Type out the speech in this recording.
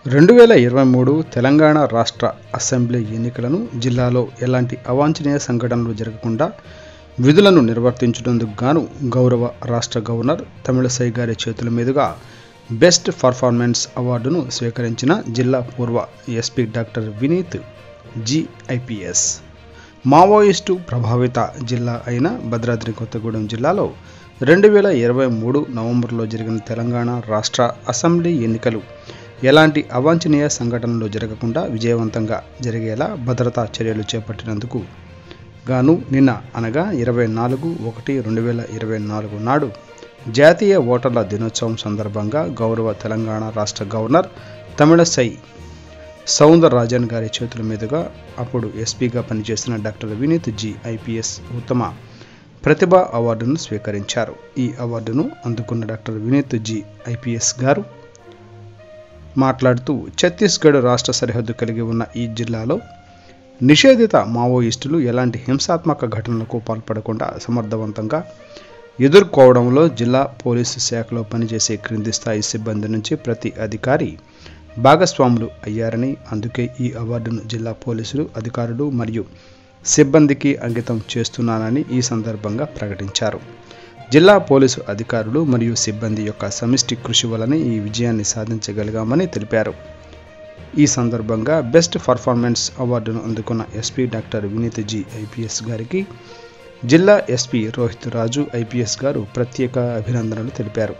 2023 తెలంగాణ రాష్ట్ర అసెంబ్లీ ఎన్నికలను జిల్లాలో ఎలాంటి అవాంఛనీయ సంఘటనలు జరగకుండా విధులను నిర్వర్తించేందుకు గాను గౌరవ రాష్ట్ర గవర్నర్ తమిళసై గారి చేతుల మీదుగా బెస్ట్ పర్ఫార్మెన్స్ అవార్డును స్వీకరించిన జిల్లా పూర్వ SP doctor Vineeth G IPS. మావోయిస్టు ప్రభావిత జిల్లా అయిన భద్రాద్రి కొత్తగూడెం జిల్లాలో 2023 నవంబర్లో జరిగిన తెలంగాణ రాష్ట్ర అసెంబ్లీ ఎన్నికలు ఎలాంటి అవాంఛనీయ సంఘటనలు జరగకుండా విజయవంతంగా జరిగేలా భద్రతా చర్యలు చేపట్టినందుకు గాను నిన్న అనగా 24/1/2024 నాడు జాతీయ ఓటర్ల దినోత్సవం సందర్భంగా గౌరవ తెలంగాణ రాష్ట్ర గవర్నర్ తమిళసై సౌందరరాజన్ గారి చేతుల మీదుగా అప్పుడు ఎస్పీగా పనిచేసిన డాక్టర్ వినీత్ జి ఐపీఎస్ ఉత్తమ ప్రతిభ అవార్డును స్వీకరించారు. ఈ అవార్డును అందుకున్న డాక్టర్ వినీత్ జి ఐపీఎస్ గారు మాట్లాడుతూ, ఛత్తీస్గఢ్ రాష్ట్ర సరిహద్దు కలిగి ఉన్న ఈ జిల్లాలో నిషేధిత మావోయిస్టులు ఎలాంటి హింసాత్మక ఘటనలకు పాల్పడకుండా సమర్థవంతంగా ఎదుర్కోవడంలో జిల్లా పోలీసు శాఖలో పనిచేసే క్రింది స్థాయి సిబ్బంది నుంచి ప్రతి అధికారి భాగస్వాములు అయ్యారని, అందుకే ఈ అవార్డును జిల్లా పోలీసులు అధికారులు మరియు సిబ్బందికి అంకితం చేస్తున్నానని ఈ సందర్భంగా ప్రకటించారు. జిల్లా పోలీసు అధికారులు మరియు సిబ్బంది యొక్క సమిష్టి కృషి వలన ఈ విజయాన్ని సాధించగలిగామని తెలిపారు. ఈ సందర్భంగా బెస్ట్ పర్ఫార్మెన్స్ అవార్డును అందుకున్న SP doctor Vineeth G IPS గారికి జిల్లా ఎస్పీ రోహిత్ రాజు ఐపీఎస్ గారు ప్రత్యేక అభినందనలు తెలిపారు.